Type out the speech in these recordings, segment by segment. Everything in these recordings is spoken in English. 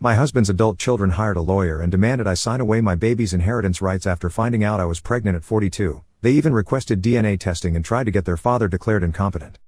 My husband's adult children hired a lawyer and demanded I sign away my baby's inheritance rights after finding out I was pregnant at 42. They even requested DNA testing and tried to get their father declared incompetent.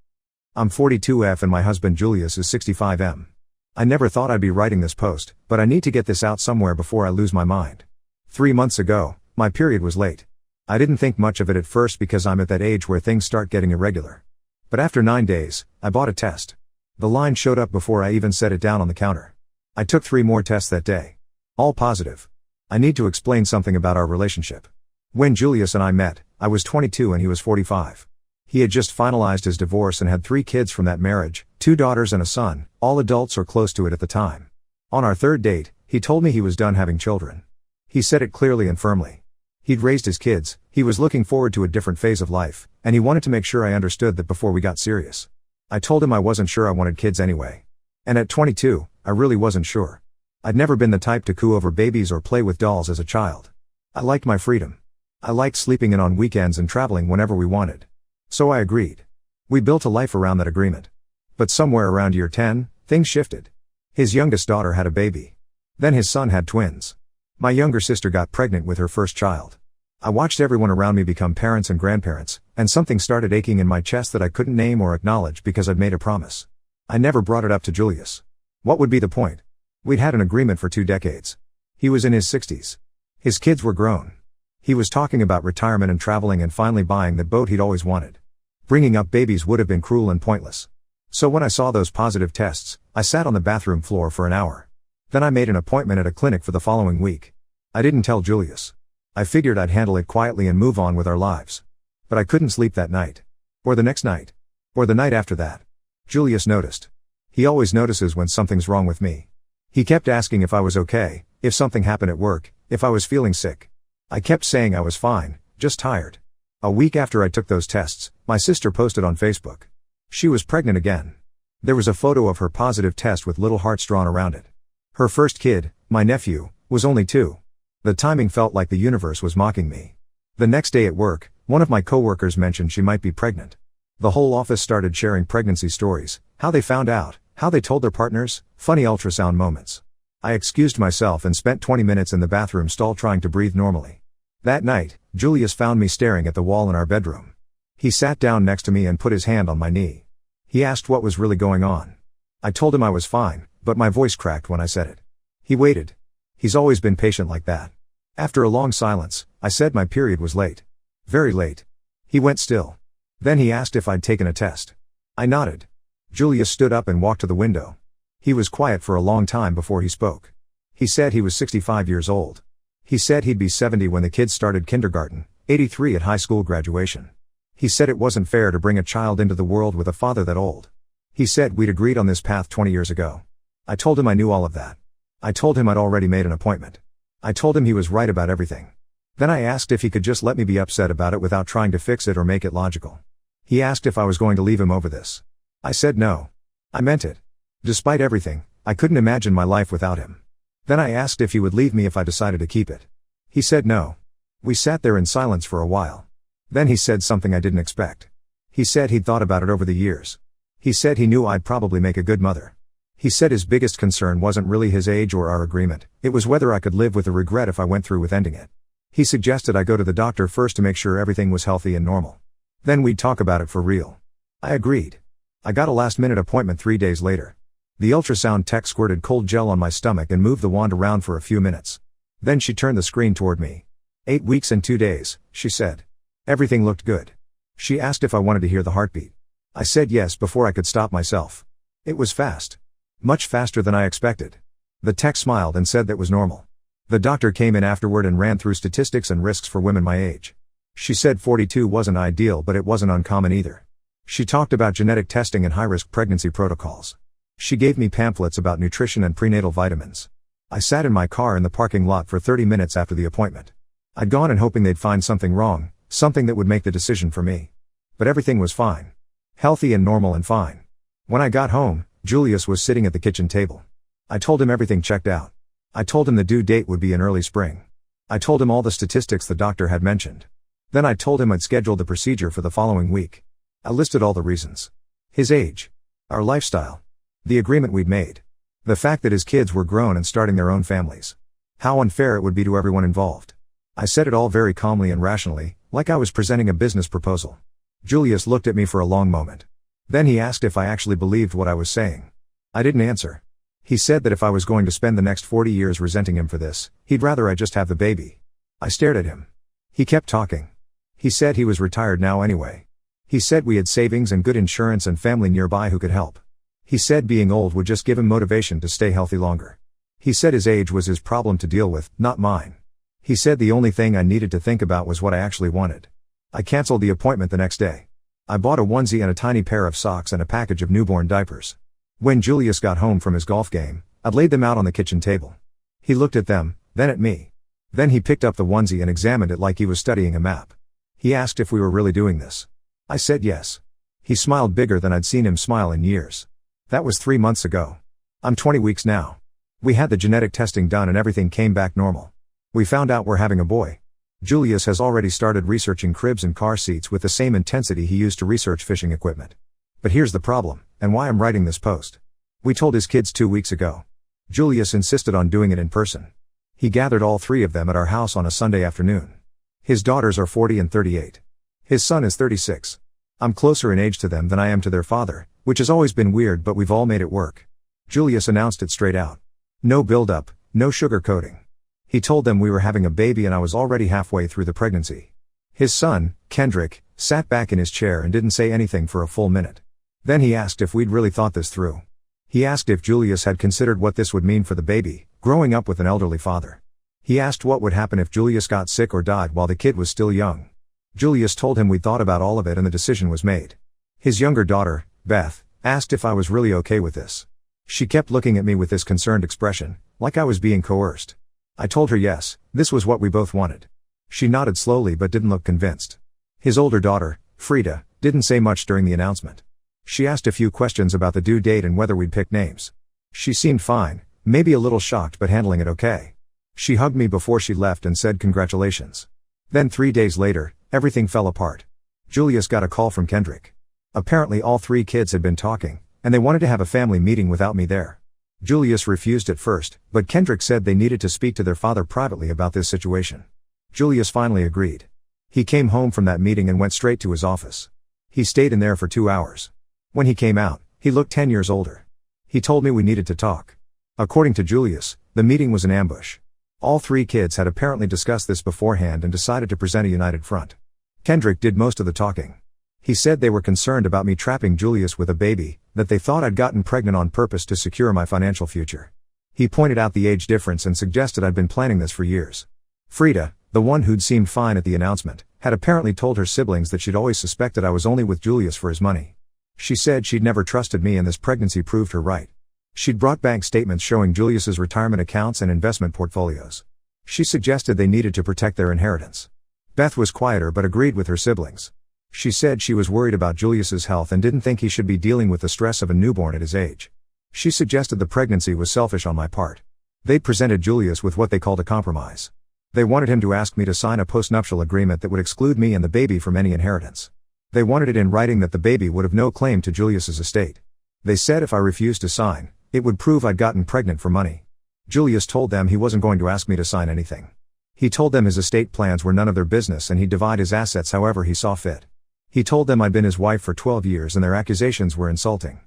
I'm 42F and my husband Julius is 65M. I never thought I'd be writing this post, but I need to get this out somewhere before I lose my mind. 3 months ago, my period was late. I didn't think much of it at first because I'm at that age where things start getting irregular. But after 9 days, I bought a test. The line showed up before I even set it down on the counter. I took 3 more tests that day. All positive. I need to explain something about our relationship. When Julius and I met, I was 22 and he was 45. He had just finalized his divorce and had 3 kids from that marriage, 2 daughters and a son, all adults or close to it at the time. On our 3rd date, he told me he was done having children. He said it clearly and firmly. He'd raised his kids, he was looking forward to a different phase of life, and he wanted to make sure I understood that before we got serious. I told him I wasn't sure I wanted kids anyway. And at 22, I really wasn't sure. I'd never been the type to coo over babies or play with dolls as a child. I liked my freedom. I liked sleeping in on weekends and traveling whenever we wanted. So I agreed. We built a life around that agreement. But somewhere around year 10, things shifted. His youngest daughter had a baby. Then his son had twins. My younger sister got pregnant with her first child. I watched everyone around me become parents and grandparents, and something started aching in my chest that I couldn't name or acknowledge because I'd made a promise. I never brought it up to Julius. What would be the point? We'd had an agreement for 2 decades. He was in his 60s. His kids were grown. He was talking about retirement and traveling and finally buying the boat he'd always wanted. Bringing up babies would have been cruel and pointless. So when I saw those positive tests, I sat on the bathroom floor for an hour. Then I made an appointment at a clinic for the following week. I didn't tell Julius. I figured I'd handle it quietly and move on with our lives. But I couldn't sleep that night. Or the next night. Or the night after that. Julius noticed. He always notices when something's wrong with me. He kept asking if I was okay, if something happened at work, if I was feeling sick. I kept saying I was fine, just tired. A week after I took those tests, my sister posted on Facebook. She was pregnant again. There was a photo of her positive test with little hearts drawn around it. Her first kid, my nephew, was only 2. The timing felt like the universe was mocking me. The next day at work, one of my coworkers mentioned she might be pregnant. The whole office started sharing pregnancy stories, how they found out, how they told their partners, funny ultrasound moments. I excused myself and spent 20 minutes in the bathroom stall trying to breathe normally. That night, Julius found me staring at the wall in our bedroom. He sat down next to me and put his hand on my knee. He asked what was really going on. I told him I was fine, but my voice cracked when I said it. He waited. He's always been patient like that. After a long silence, I said my period was late. Very late. He went still. Then he asked if I'd taken a test. I nodded. Julius stood up and walked to the window. He was quiet for a long time before he spoke. He said he was 65 years old. He said he'd be 70 when the kids started kindergarten, 83 at high school graduation. He said it wasn't fair to bring a child into the world with a father that old. He said we'd agreed on this path 20 years ago. I told him I knew all of that. I told him I'd already made an appointment. I told him he was right about everything. Then I asked if he could just let me be upset about it without trying to fix it or make it logical. He asked if I was going to leave him over this. I said no. I meant it. Despite everything, I couldn't imagine my life without him. Then I asked if he would leave me if I decided to keep it. He said no. We sat there in silence for a while. Then he said something I didn't expect. He said he'd thought about it over the years. He said he knew I'd probably make a good mother. He said his biggest concern wasn't really his age or our agreement, it was whether I could live with the regret if I went through with ending it. He suggested I go to the doctor first to make sure everything was healthy and normal. Then we'd talk about it for real. I agreed. I got a last-minute appointment 3 days later. The ultrasound tech squirted cold gel on my stomach and moved the wand around for a few minutes. Then she turned the screen toward me. 8 weeks and 2 days, she said. Everything looked good. She asked if I wanted to hear the heartbeat. I said yes before I could stop myself. It was fast. Much faster than I expected. The tech smiled and said that was normal. The doctor came in afterward and ran through statistics and risks for women my age. She said 42 wasn't ideal, but it wasn't uncommon either. She talked about genetic testing and high-risk pregnancy protocols. She gave me pamphlets about nutrition and prenatal vitamins. I sat in my car in the parking lot for 30 minutes after the appointment. I'd gone in hoping they'd find something wrong, something that would make the decision for me. But everything was fine. Healthy and normal and fine. When I got home, Julius was sitting at the kitchen table. I told him everything checked out. I told him the due date would be in early spring. I told him all the statistics the doctor had mentioned. Then I told him I'd scheduled the procedure for the following week. I listed all the reasons. His age. Our lifestyle. The agreement we'd made. The fact that his kids were grown and starting their own families. How unfair it would be to everyone involved. I said it all very calmly and rationally, like I was presenting a business proposal. Julius looked at me for a long moment. Then he asked if I actually believed what I was saying. I didn't answer. He said that if I was going to spend the next 40 years resenting him for this, he'd rather I just have the baby. I stared at him. He kept talking. He said he was retired now anyway. He said we had savings and good insurance and family nearby who could help. He said being old would just give him motivation to stay healthy longer. He said his age was his problem to deal with, not mine. He said the only thing I needed to think about was what I actually wanted. I canceled the appointment the next day. I bought a onesie and a tiny pair of socks and a package of newborn diapers. When Julius got home from his golf game, I'd laid them out on the kitchen table. He looked at them, then at me. Then he picked up the onesie and examined it like he was studying a map. He asked if we were really doing this. I said yes. He smiled bigger than I'd seen him smile in years. That was 3 months ago. I'm 20 weeks now. We had the genetic testing done and everything came back normal. We found out we're having a boy. Julius has already started researching cribs and car seats with the same intensity he used to research fishing equipment. But here's the problem, and why I'm writing this post. We told his kids 2 weeks ago. Julius insisted on doing it in person. He gathered all 3 of them at our house on a Sunday afternoon. His daughters are 40 and 38. His son is 36. I'm closer in age to them than I am to their father, which has always been weird, but we've all made it work. Julius announced it straight out. No build-up, no sugarcoating. He told them we were having a baby and I was already halfway through the pregnancy. His son, Kendrick, sat back in his chair and didn't say anything for a full minute. Then he asked if we'd really thought this through. He asked if Julius had considered what this would mean for the baby, growing up with an elderly father. He asked what would happen if Julius got sick or died while the kid was still young. Julius told him we'd thought about all of it and the decision was made. His younger daughter, Beth, asked if I was really okay with this. She kept looking at me with this concerned expression, like I was being coerced. I told her yes, this was what we both wanted. She nodded slowly but didn't look convinced. His older daughter, Frida, didn't say much during the announcement. She asked a few questions about the due date and whether we'd pick names. She seemed fine, maybe a little shocked but handling it okay. She hugged me before she left and said congratulations. Then 3 days later, everything fell apart. Julius got a call from Kendrick. Apparently all 3 kids had been talking, and they wanted to have a family meeting without me there. Julius refused at first, but Kendrick said they needed to speak to their father privately about this situation. Julius finally agreed. He came home from that meeting and went straight to his office. He stayed in there for 2 hours. When he came out, he looked 10 years older. He told me we needed to talk. According to Julius, the meeting was an ambush. All 3 kids had apparently discussed this beforehand and decided to present a united front. Kendrick did most of the talking. He said they were concerned about me trapping Julius with a baby, that they thought I'd gotten pregnant on purpose to secure my financial future. He pointed out the age difference and suggested I'd been planning this for years. Frida, the one who'd seemed fine at the announcement, had apparently told her siblings that she'd always suspected I was only with Julius for his money. She said she'd never trusted me and this pregnancy proved her right. She'd brought bank statements showing Julius's retirement accounts and investment portfolios. She suggested they needed to protect their inheritance. Beth was quieter but agreed with her siblings. She said she was worried about Julius's health and didn't think he should be dealing with the stress of a newborn at his age. She suggested the pregnancy was selfish on my part. They'd presented Julius with what they called a compromise. They wanted him to ask me to sign a postnuptial agreement that would exclude me and the baby from any inheritance. They wanted it in writing that the baby would have no claim to Julius's estate. They said if I refused to sign, it would prove I'd gotten pregnant for money. Julius told them he wasn't going to ask me to sign anything. He told them his estate plans were none of their business and he'd divide his assets however he saw fit. He told them I'd been his wife for 12 years and their accusations were insulting.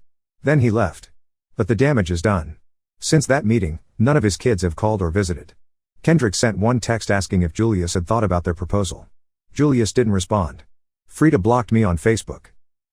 Then he left. But the damage is done. Since that meeting, none of his kids have called or visited. Kendrick sent one text asking if Julius had thought about their proposal. Julius didn't respond. Frida blocked me on Facebook.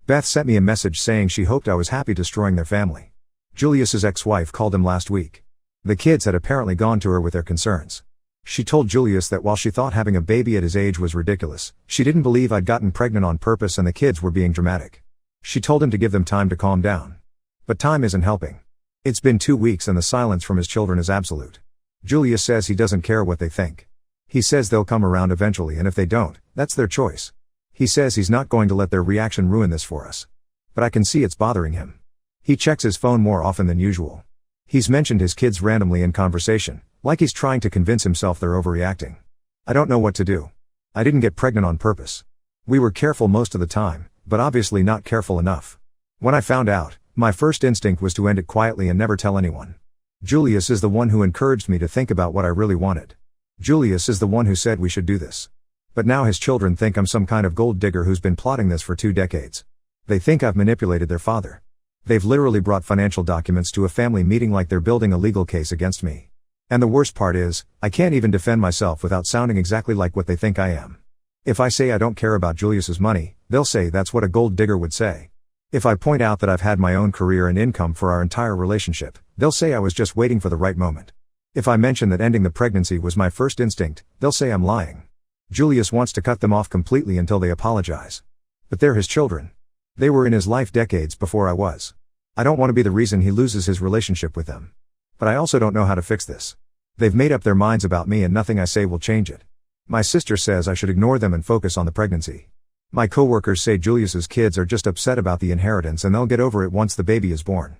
Beth sent me a message saying she hoped I was happy destroying their family. Julius's ex-wife called him last week. The kids had apparently gone to her with their concerns. She told Julius that while she thought having a baby at his age was ridiculous, she didn't believe I'd gotten pregnant on purpose and the kids were being dramatic. She told him to give them time to calm down. But time isn't helping. It's been 2 weeks and the silence from his children is absolute. Julius says he doesn't care what they think. He says they'll come around eventually and if they don't, that's their choice. He says he's not going to let their reaction ruin this for us. But I can see it's bothering him. He checks his phone more often than usual. He's mentioned his kids randomly in conversation, like he's trying to convince himself they're overreacting. I don't know what to do. I didn't get pregnant on purpose. We were careful most of the time, but obviously not careful enough. When I found out, my first instinct was to end it quietly and never tell anyone. Julius is the one who encouraged me to think about what I really wanted. Julius is the one who said we should do this. But now his children think I'm some kind of gold digger who's been plotting this for 2 decades. They think I've manipulated their father. They've literally brought financial documents to a family meeting like they're building a legal case against me. And the worst part is, I can't even defend myself without sounding exactly like what they think I am. If I say I don't care about Julius's money, they'll say that's what a gold digger would say. If I point out that I've had my own career and income for our entire relationship, they'll say I was just waiting for the right moment. If I mention that ending the pregnancy was my first instinct, they'll say I'm lying. Julius wants to cut them off completely until they apologize. But they're his children. They were in his life decades before I was. I don't want to be the reason he loses his relationship with them. But I also don't know how to fix this. They've made up their minds about me and nothing I say will change it. My sister says I should ignore them and focus on the pregnancy. My coworkers say Julius's kids are just upset about the inheritance and they'll get over it once the baby is born.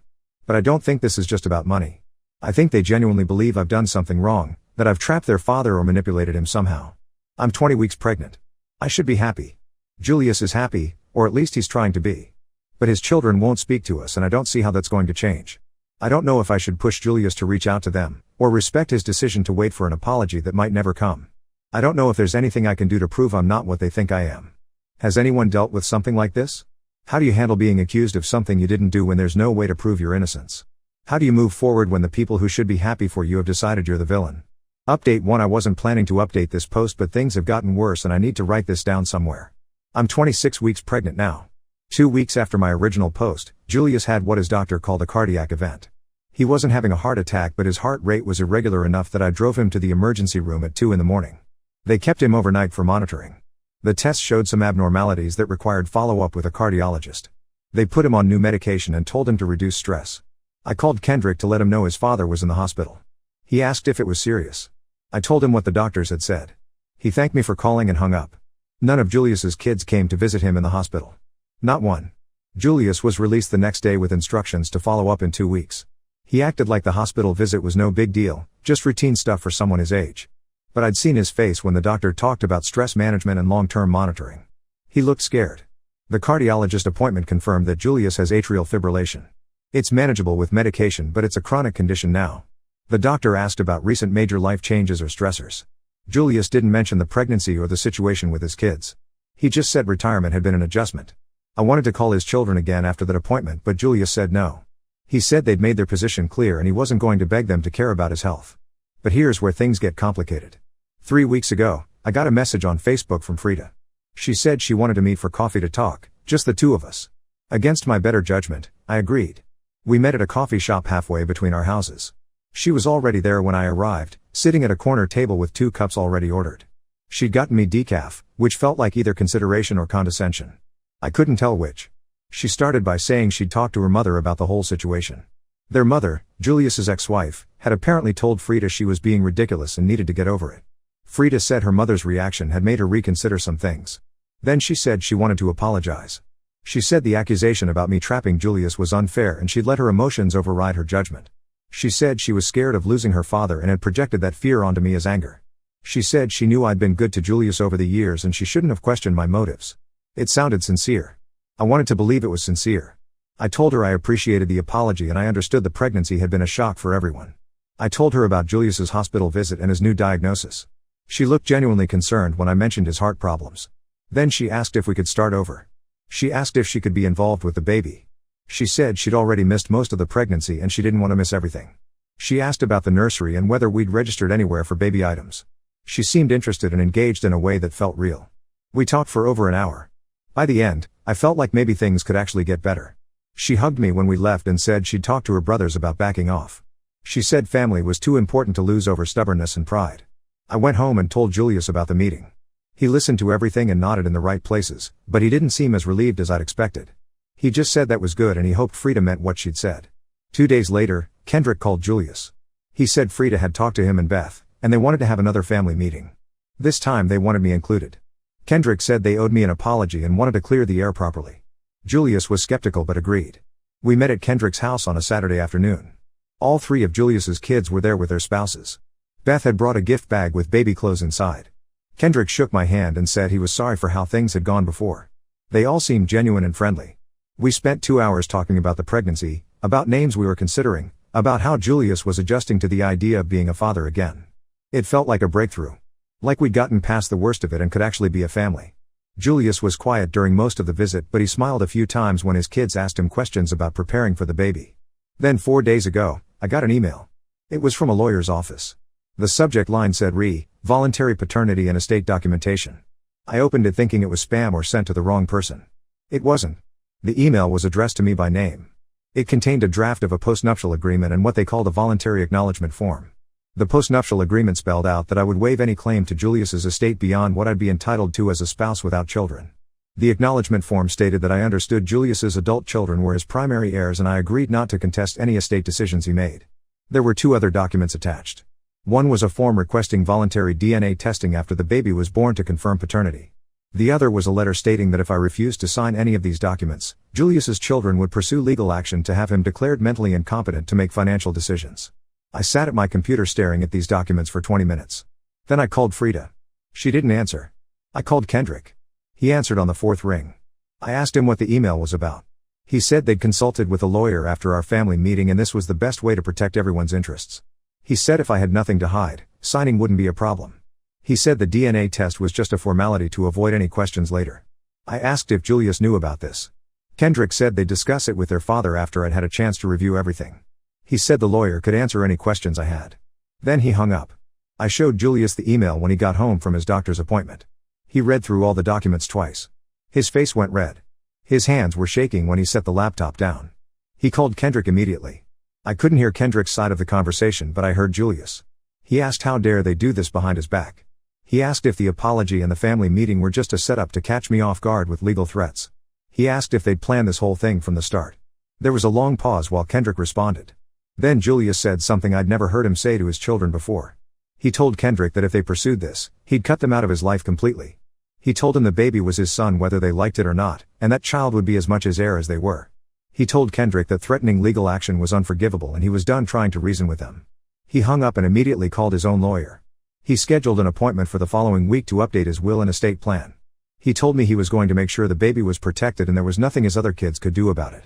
But I don't think this is just about money. I think they genuinely believe I've done something wrong, that I've trapped their father or manipulated him somehow. I'm 20 weeks pregnant. I should be happy. Julius is happy, or at least he's trying to be. But his children won't speak to us and I don't see how that's going to change. I don't know if I should push Julius to reach out to them, or respect his decision to wait for an apology that might never come. I don't know if there's anything I can do to prove I'm not what they think I am. Has anyone dealt with something like this? How do you handle being accused of something you didn't do when there's no way to prove your innocence? How do you move forward when the people who should be happy for you have decided you're the villain? Update 1: I wasn't planning to update this post, but things have gotten worse and I need to write this down somewhere. I'm 26 weeks pregnant now. 2 weeks after my original post, Julius had what his doctor called a cardiac event. He wasn't having a heart attack, but his heart rate was irregular enough that I drove him to the emergency room at 2 a.m. They kept him overnight for monitoring. The tests showed some abnormalities that required follow-up with a cardiologist. They put him on new medication and told him to reduce stress. I called Kendrick to let him know his father was in the hospital. He asked if it was serious. I told him what the doctors had said. He thanked me for calling and hung up. None of Julius's kids came to visit him in the hospital. Not one. Julius was released the next day with instructions to follow up in 2 weeks. He acted like the hospital visit was no big deal, just routine stuff for someone his age. But I'd seen his face when the doctor talked about stress management and long-term monitoring. He looked scared. The cardiologist appointment confirmed that Julius has atrial fibrillation. It's manageable with medication, but it's a chronic condition now. The doctor asked about recent major life changes or stressors. Julius didn't mention the pregnancy or the situation with his kids. He just said retirement had been an adjustment. I wanted to call his children again after that appointment, but Julius said no. He said they'd made their position clear and he wasn't going to beg them to care about his health. But here's where things get complicated. 3 weeks ago, I got a message on Facebook from Frida. She said she wanted to meet for coffee to talk, just the two of us. Against my better judgment, I agreed. We met at a coffee shop halfway between our houses. She was already there when I arrived, sitting at a corner table with 2 cups already ordered. She'd gotten me decaf, which felt like either consideration or condescension. I couldn't tell which. She started by saying she'd talked to her mother about the whole situation. Their mother, Julius's ex-wife, had apparently told Frida she was being ridiculous and needed to get over it. Frida said her mother's reaction had made her reconsider some things. Then she said she wanted to apologize. She said the accusation about me trapping Julius was unfair and she'd let her emotions override her judgment. She said she was scared of losing her father and had projected that fear onto me as anger. She said she knew I'd been good to Julius over the years and she shouldn't have questioned my motives. It sounded sincere. I wanted to believe it was sincere. I told her I appreciated the apology and I understood the pregnancy had been a shock for everyone. I told her about Julius's hospital visit and his new diagnosis. She looked genuinely concerned when I mentioned his heart problems. Then she asked if we could start over. She asked if she could be involved with the baby. She said she'd already missed most of the pregnancy and she didn't want to miss everything. She asked about the nursery and whether we'd registered anywhere for baby items. She seemed interested and engaged in a way that felt real. We talked for over an hour. By the end, I felt like maybe things could actually get better. She hugged me when we left and said she'd talked to her brothers about backing off. She said family was too important to lose over stubbornness and pride. I went home and told Julius about the meeting. He listened to everything and nodded in the right places, but he didn't seem as relieved as I'd expected. He just said that was good and he hoped Frida meant what she'd said. 2 days later, Kendrick called Julius. He said Frida had talked to him and Beth, and they wanted to have another family meeting. This time they wanted me included. Kendrick said they owed me an apology and wanted to clear the air properly. Julius was skeptical but agreed. We met at Kendrick's house on a Saturday afternoon. All 3 of Julius's kids were there with their spouses. Beth had brought a gift bag with baby clothes inside. Kendrick shook my hand and said he was sorry for how things had gone before. They all seemed genuine and friendly. We spent 2 hours talking about the pregnancy, about names we were considering, About how Julius was adjusting to the idea of being a father again. It felt like a breakthrough. Like we'd gotten past the worst of it and could actually be a family. Julius was quiet during most of the visit, but he smiled a few times when his kids asked him questions about preparing for the baby. Then 4 days ago, I got an email. It was from a lawyer's office. The subject line said voluntary paternity and estate documentation. I opened it thinking it was spam or sent to the wrong person. It wasn't. The email was addressed to me by name. It contained a draft of a postnuptial agreement and what they called a voluntary acknowledgement form. The postnuptial agreement spelled out that I would waive any claim to Julius's estate beyond what I'd be entitled to as a spouse without children. The acknowledgement form stated that I understood Julius's adult children were his primary heirs and I agreed not to contest any estate decisions he made. There were 2 other documents attached. One was a form requesting voluntary DNA testing after the baby was born to confirm paternity. The other was a letter stating that if I refused to sign any of these documents, Julius's children would pursue legal action to have him declared mentally incompetent to make financial decisions. I sat at my computer staring at these documents for 20 minutes. Then I called Frida. She didn't answer. I called Kendrick. He answered on the 4th ring. I asked him what the email was about. He said they'd consulted with a lawyer after our family meeting and this was the best way to protect everyone's interests. He said if I had nothing to hide, signing wouldn't be a problem. He said the DNA test was just a formality to avoid any questions later. I asked if Julius knew about this. Kendrick said they'd discuss it with their father after I'd had a chance to review everything. He said the lawyer could answer any questions I had. Then he hung up. I showed Julius the email when he got home from his doctor's appointment. He read through all the documents twice. His face went red. His hands were shaking when he set the laptop down. He called Kendrick immediately. I couldn't hear Kendrick's side of the conversation, but I heard Julius. He asked how dare they do this behind his back. He asked if the apology and the family meeting were just a setup to catch me off guard with legal threats. He asked if they'd planned this whole thing from the start. There was a long pause while Kendrick responded. Then Julius said something I'd never heard him say to his children before. He told Kendrick that if they pursued this, he'd cut them out of his life completely. He told him the baby was his son whether they liked it or not, and that child would be as much his heir as they were. He told Kendrick that threatening legal action was unforgivable and he was done trying to reason with them. He hung up and immediately called his own lawyer. He scheduled an appointment for the following week to update his will and estate plan. He told me he was going to make sure the baby was protected and there was nothing his other kids could do about it.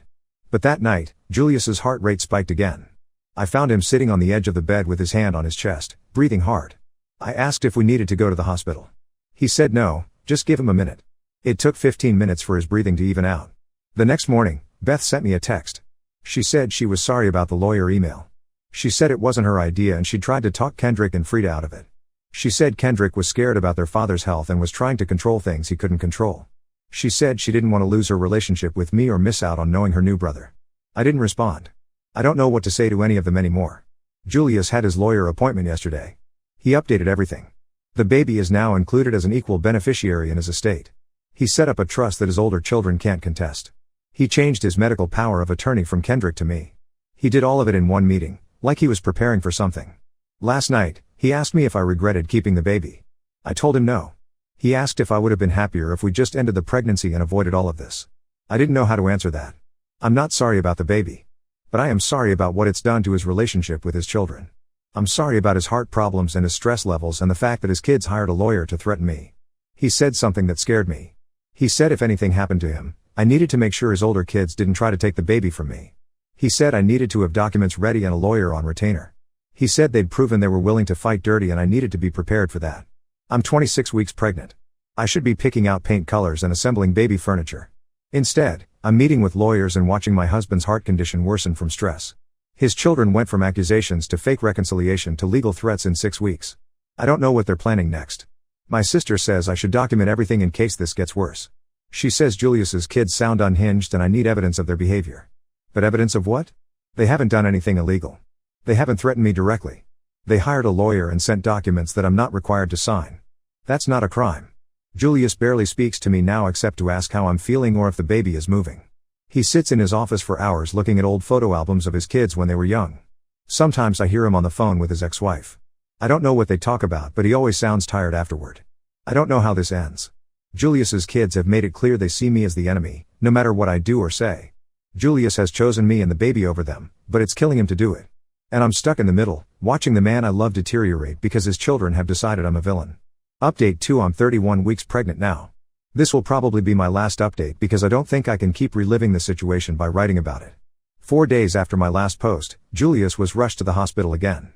But that night, Julius's heart rate spiked again. I found him sitting on the edge of the bed with his hand on his chest, breathing hard. I asked if we needed to go to the hospital. He said no, just give him a minute. It took 15 minutes for his breathing to even out. The next morning, Beth sent me a text. She said she was sorry about the lawyer email. She said it wasn't her idea and she tried to talk Kendrick and Frida out of it. She said Kendrick was scared about their father's health and was trying to control things he couldn't control. She said she didn't want to lose her relationship with me or miss out on knowing her new brother. I didn't respond. I don't know what to say to any of them anymore. Julius had his lawyer appointment yesterday. He updated everything. The baby is now included as an equal beneficiary in his estate. He set up a trust that his older children can't contest. He changed his medical power of attorney from Kendrick to me. He did all of it in one meeting, like he was preparing for something. Last night, he asked me if I regretted keeping the baby. I told him no. He asked if I would have been happier if we just ended the pregnancy and avoided all of this. I didn't know how to answer that. I'm not sorry about the baby. But I am sorry about what it's done to his relationship with his children. I'm sorry about his heart problems and his stress levels and the fact that his kids hired a lawyer to threaten me. He said something that scared me. He said if anything happened to him, I needed to make sure his older kids didn't try to take the baby from me. He said I needed to have documents ready and a lawyer on retainer. He said they'd proven they were willing to fight dirty and I needed to be prepared for that. I'm 26 weeks pregnant. I should be picking out paint colors and assembling baby furniture. Instead, I'm meeting with lawyers and watching my husband's heart condition worsen from stress. His children went from accusations to fake reconciliation to legal threats in 6 weeks. I don't know what they're planning next. My sister says I should document everything in case this gets worse. She says Julius's kids sound unhinged and I need evidence of their behavior. But evidence of what? They haven't done anything illegal. They haven't threatened me directly. They hired a lawyer and sent documents that I'm not required to sign. That's not a crime. Julius barely speaks to me now except to ask how I'm feeling or if the baby is moving. He sits in his office for hours looking at old photo albums of his kids when they were young. Sometimes I hear him on the phone with his ex-wife. I don't know what they talk about, but he always sounds tired afterward. I don't know how this ends. Julius's kids have made it clear they see me as the enemy, no matter what I do or say. Julius has chosen me and the baby over them, but it's killing him to do it. And I'm stuck in the middle, watching the man I love deteriorate because his children have decided I'm a villain. Update 2: I'm 31 weeks pregnant now. This will probably be my last update because I don't think I can keep reliving the situation by writing about it. 4 days after my last post, Julius was rushed to the hospital again.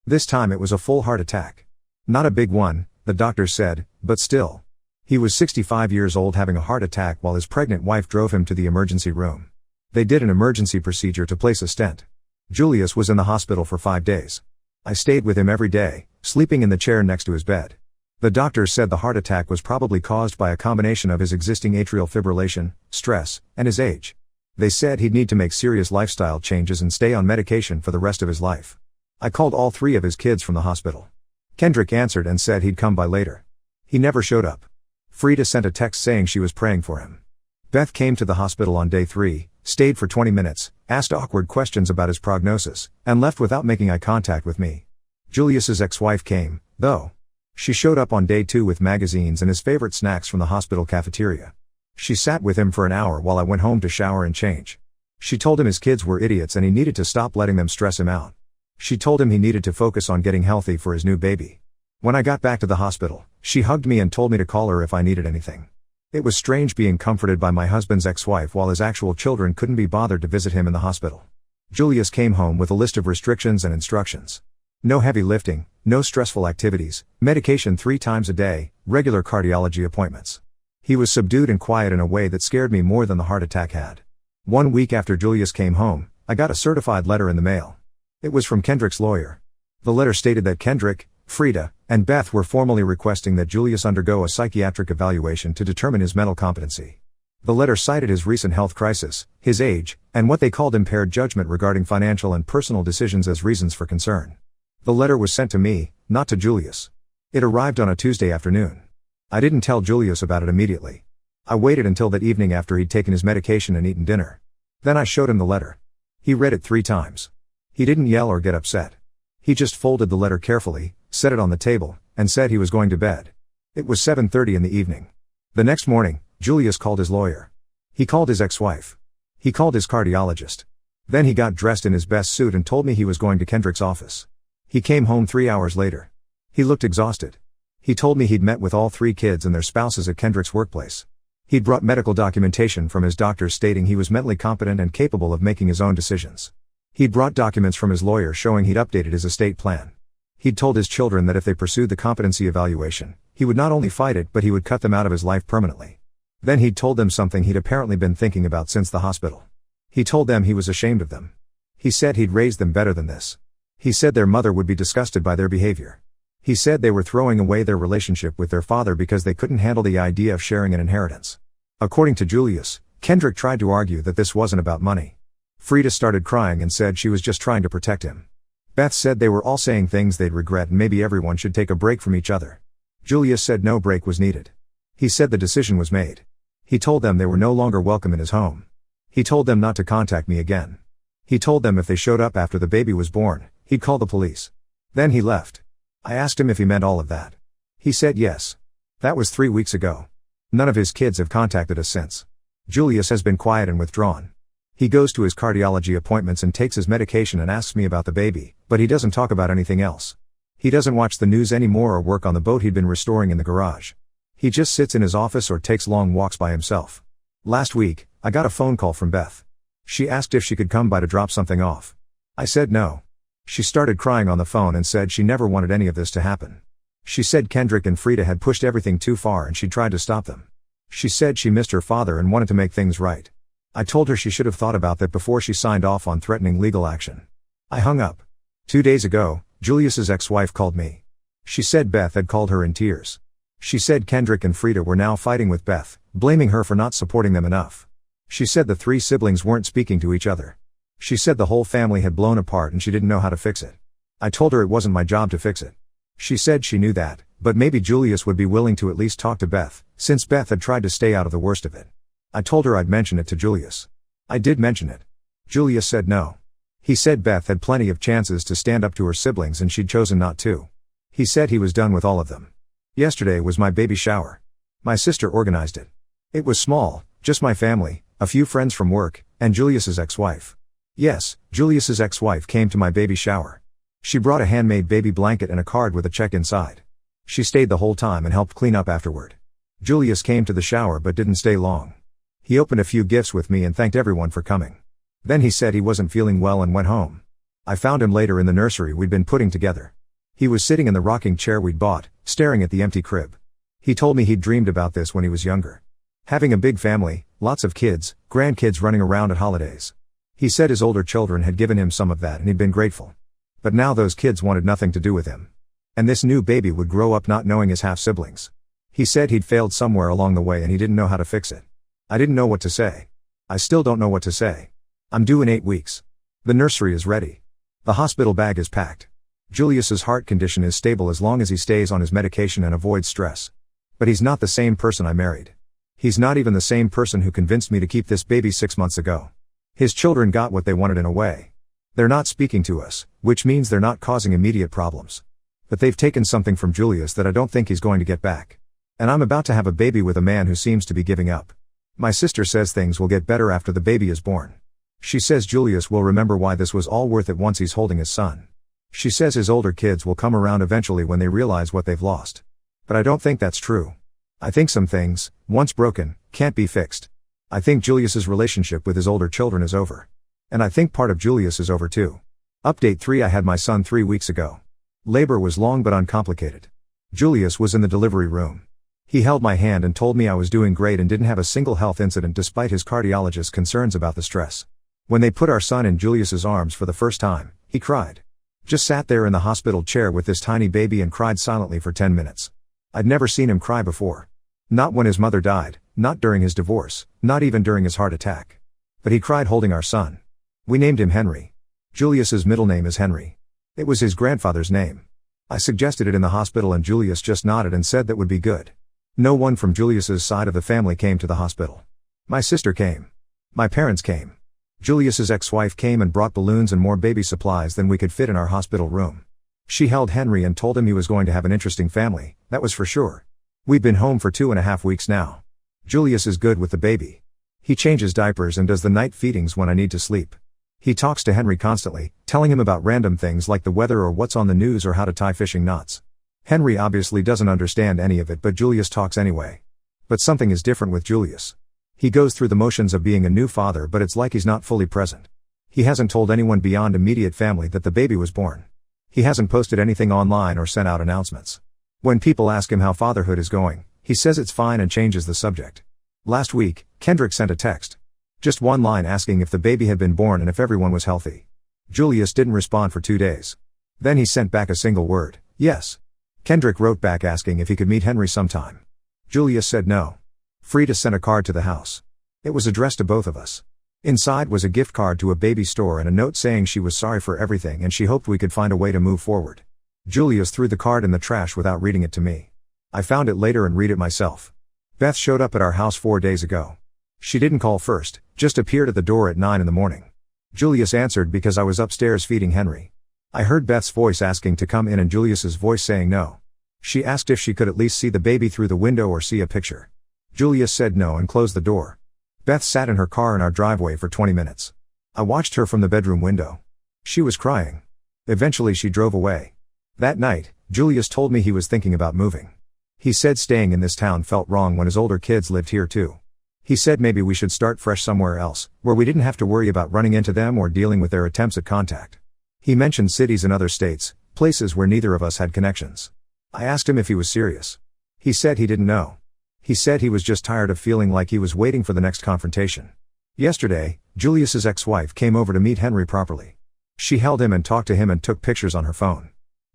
This time it was a full heart attack. Not a big one, the doctors said, but still. He was 65 years old having a heart attack while his pregnant wife drove him to the emergency room. They did an emergency procedure to place a stent. Julius was in the hospital for 5 days. I stayed with him every day, sleeping in the chair next to his bed. The doctors said the heart attack was probably caused by a combination of his existing atrial fibrillation, stress, and his age. They said he'd need to make serious lifestyle changes and stay on medication for the rest of his life. I called all 3 of his kids from the hospital. Kendrick answered and said he'd come by later. He never showed up. Frida sent a text saying she was praying for him. Beth came to the hospital on day 3, stayed for 20 minutes, asked awkward questions about his prognosis, and left without making eye contact with me. Julius's ex-wife came, though. She showed up on day 2 with magazines and his favorite snacks from the hospital cafeteria. She sat with him for an hour while I went home to shower and change. She told him his kids were idiots and he needed to stop letting them stress him out. She told him he needed to focus on getting healthy for his new baby. When I got back to the hospital, she hugged me and told me to call her if I needed anything. It was strange being comforted by my husband's ex-wife while his actual children couldn't be bothered to visit him in the hospital. Julius came home with a list of restrictions and instructions. No heavy lifting, no stressful activities, medication 3 times a day, regular cardiology appointments. He was subdued and quiet in a way that scared me more than the heart attack had. 1 week after Julius came home, I got a certified letter in the mail. It was from Kendrick's lawyer. The letter stated that Kendrick, Frida, and Beth were formally requesting that Julius undergo a psychiatric evaluation to determine his mental competency. The letter cited his recent health crisis, his age, and what they called impaired judgment regarding financial and personal decisions as reasons for concern. The letter was sent to me, not to Julius. It arrived on a Tuesday afternoon. I didn't tell Julius about it immediately. I waited until that evening after he'd taken his medication and eaten dinner. Then I showed him the letter. He read it 3 times. He didn't yell or get upset. He just folded the letter carefully, set it on the table, and said he was going to bed. It was 7:30 in the evening. The next morning, Julius called his lawyer. He called his ex-wife. He called his cardiologist. Then he got dressed in his best suit and told me he was going to Kendrick's office. He came home 3 hours later. He looked exhausted. He told me he'd met with all 3 kids and their spouses at Kendrick's workplace. He'd brought medical documentation from his doctors stating he was mentally competent and capable of making his own decisions. He'd brought documents from his lawyer showing he'd updated his estate plan. He'd told his children that if they pursued the competency evaluation, he would not only fight it but he would cut them out of his life permanently. Then he'd told them something he'd apparently been thinking about since the hospital. He told them he was ashamed of them. He said he'd raised them better than this. He said their mother would be disgusted by their behavior. He said they were throwing away their relationship with their father because they couldn't handle the idea of sharing an inheritance. According to Julius, Kendrick tried to argue that this wasn't about money. Frida started crying and said she was just trying to protect him. Beth said they were all saying things they'd regret and maybe everyone should take a break from each other. Julius said no break was needed. He said the decision was made. He told them they were no longer welcome in his home. He told them not to contact me again. He told them if they showed up after the baby was born, he'd call the police. Then he left. I asked him if he meant all of that. He said yes. That was 3 weeks ago. None of his kids have contacted us since. Julius has been quiet and withdrawn. He goes to his cardiology appointments and takes his medication and asks me about the baby, but he doesn't talk about anything else. He doesn't watch the news anymore or work on the boat he'd been restoring in the garage. He just sits in his office or takes long walks by himself. Last week, I got a phone call from Beth. She asked if she could come by to drop something off. I said no. She started crying on the phone and said she never wanted any of this to happen. She said Kendrick and Frida had pushed everything too far and she'd tried to stop them. She said she missed her father and wanted to make things right. I told her she should have thought about that before she signed off on threatening legal action. I hung up. 2 days ago, Julius's ex-wife called me. She said Beth had called her in tears. She said Kendrick and Frida were now fighting with Beth, blaming her for not supporting them enough. She said the 3 siblings weren't speaking to each other. She said the whole family had blown apart and she didn't know how to fix it. I told her it wasn't my job to fix it. She said she knew that, but maybe Julius would be willing to at least talk to Beth, since Beth had tried to stay out of the worst of it. I told her I'd mention it to Julius. I did mention it. Julius said no. He said Beth had plenty of chances to stand up to her siblings and she'd chosen not to. He said he was done with all of them. Yesterday was my baby shower. My sister organized it. It was small, just my family, a few friends from work, and Julius's ex-wife. Yes, Julius's ex-wife came to my baby shower. She brought a handmade baby blanket and a card with a check inside. She stayed the whole time and helped clean up afterward. Julius came to the shower but didn't stay long. He opened a few gifts with me and thanked everyone for coming. Then he said he wasn't feeling well and went home. I found him later in the nursery we'd been putting together. He was sitting in the rocking chair we'd bought, staring at the empty crib. He told me he'd dreamed about this when he was younger. Having a big family, lots of kids, grandkids running around at holidays. He said his older children had given him some of that and he'd been grateful. But now those kids wanted nothing to do with him. And this new baby would grow up not knowing his half-siblings. He said he'd failed somewhere along the way and he didn't know how to fix it. I didn't know what to say. I still don't know what to say. I'm due in 8 weeks. The nursery is ready. The hospital bag is packed. Julius's heart condition is stable as long as he stays on his medication and avoids stress. But he's not the same person I married. He's not even the same person who convinced me to keep this baby 6 months ago. His children got what they wanted in a way. They're not speaking to us, which means they're not causing immediate problems. But they've taken something from Julius that I don't think he's going to get back. And I'm about to have a baby with a man who seems to be giving up. My sister says things will get better after the baby is born. She says Julius will remember why this was all worth it once he's holding his son. She says his older kids will come around eventually when they realize what they've lost. But I don't think that's true. I think some things, once broken, can't be fixed. I think Julius's relationship with his older children is over. And I think part of Julius is over too. Update 3: I had my son 3 weeks ago. Labor was long but uncomplicated. Julius was in the delivery room. He held my hand and told me I was doing great and didn't have a single health incident despite his cardiologist's concerns about the stress. When they put our son in Julius's arms for the first time, he cried. Just sat there in the hospital chair with this tiny baby and cried silently for 10 minutes. I'd never seen him cry before. Not when his mother died, not during his divorce, not even during his heart attack. But he cried holding our son. We named him Henry. Julius's middle name is Henry. It was his grandfather's name. I suggested it in the hospital and Julius just nodded and said that would be good. No one from Julius's side of the family came to the hospital. My sister came. My parents came. Julius's ex-wife came and brought balloons and more baby supplies than we could fit in our hospital room. She held Henry and told him he was going to have an interesting family, that was for sure. We've been home for 2.5 weeks now. Julius is good with the baby. He changes diapers and does the night feedings when I need to sleep. He talks to Henry constantly, telling him about random things like the weather or what's on the news or how to tie fishing knots. Henry obviously doesn't understand any of it, but Julius talks anyway. But something is different with Julius. He goes through the motions of being a new father, but it's like he's not fully present. He hasn't told anyone beyond immediate family that the baby was born. He hasn't posted anything online or sent out announcements. When people ask him how fatherhood is going, he says it's fine and changes the subject. Last week, Kendrick sent a text. Just one line asking if the baby had been born and if everyone was healthy. Julius didn't respond for 2 days. Then he sent back a single word, yes. Kendrick wrote back asking if he could meet Henry sometime. Julius said no. Frida sent a card to the house. It was addressed to both of us. Inside was a gift card to a baby store and a note saying she was sorry for everything and she hoped we could find a way to move forward. Julius threw the card in the trash without reading it to me. I found it later and read it myself. Beth showed up at our house 4 days ago. She didn't call first, just appeared at the door at 9 in the morning. Julius answered because I was upstairs feeding Henry. I heard Beth's voice asking to come in and Julius's voice saying no. She asked if she could at least see the baby through the window or see a picture. Julius said no and closed the door. Beth sat in her car in our driveway for 20 minutes. I watched her from the bedroom window. She was crying. Eventually she drove away. That night, Julius told me he was thinking about moving. He said staying in this town felt wrong when his older kids lived here too. He said maybe we should start fresh somewhere else, where we didn't have to worry about running into them or dealing with their attempts at contact. He mentioned cities in other states, places where neither of us had connections. I asked him if he was serious. He said he didn't know. He said he was just tired of feeling like he was waiting for the next confrontation. Yesterday, Julius's ex-wife came over to meet Henry properly. She held him and talked to him and took pictures on her phone.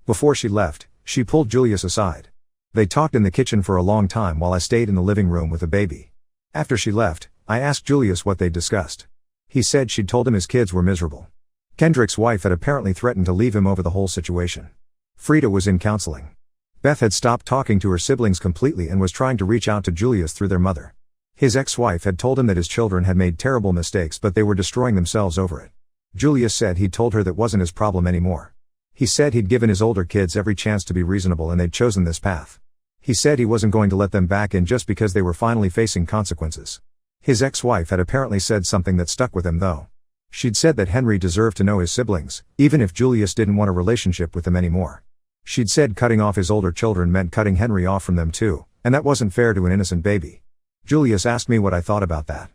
Before she left, she pulled Julius aside. They talked in the kitchen for a long time while I stayed in the living room with the baby. After she left, I asked Julius what they'd discussed. He said she'd told him his kids were miserable. Kendrick's wife had apparently threatened to leave him over the whole situation. Frida was in counseling. Beth had stopped talking to her siblings completely and was trying to reach out to Julius through their mother. His ex-wife had told him that his children had made terrible mistakes but they were destroying themselves over it. Julius said he'd told her that wasn't his problem anymore. He said he'd given his older kids every chance to be reasonable and they'd chosen this path. He said he wasn't going to let them back in just because they were finally facing consequences. His ex-wife had apparently said something that stuck with him though. She'd said that Henry deserved to know his siblings, even if Julius didn't want a relationship with them anymore. She'd said cutting off his older children meant cutting Henry off from them too, and that wasn't fair to an innocent baby. Julius asked me what I thought about that.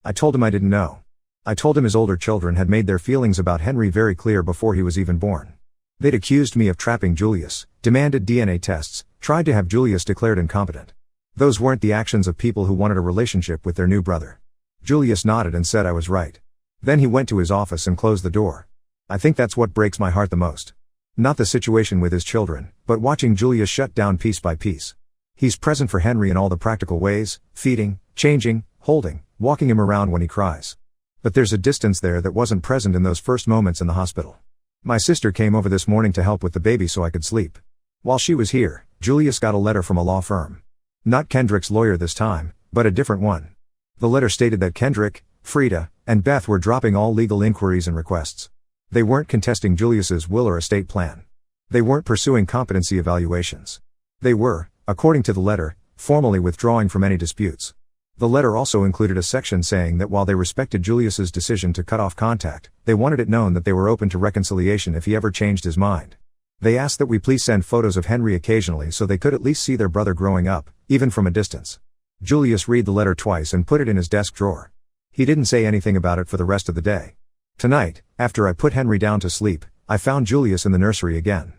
I told him I didn't know. I told him his older children had made their feelings about Henry very clear before he was even born. They'd accused me of trapping Julius, demanded DNA tests, tried to have Julius declared incompetent. Those weren't the actions of people who wanted a relationship with their new brother. Julius nodded and said I was right. Then he went to his office and closed the door. I think that's what breaks my heart the most. Not the situation with his children, but watching Julius shut down piece by piece. He's present for Henry in all the practical ways, feeding, changing, holding, walking him around when he cries. But there's a distance there that wasn't present in those first moments in the hospital. My sister came over this morning to help with the baby so I could sleep. While she was here, Julius got a letter from a law firm. Not Kendrick's lawyer this time, but a different one. The letter stated that Kendrick, Frida, and Beth were dropping all legal inquiries and requests. They weren't contesting Julius's will or estate plan. They weren't pursuing competency evaluations. They were, according to the letter, formally withdrawing from any disputes. The letter also included a section saying that while they respected Julius's decision to cut off contact, they wanted it known that they were open to reconciliation if he ever changed his mind. They asked that we please send photos of Henry occasionally so they could at least see their brother growing up, even from a distance. Julius read the letter twice and put it in his desk drawer. He didn't say anything about it for the rest of the day. Tonight, after I put Henry down to sleep, I found Julius in the nursery again.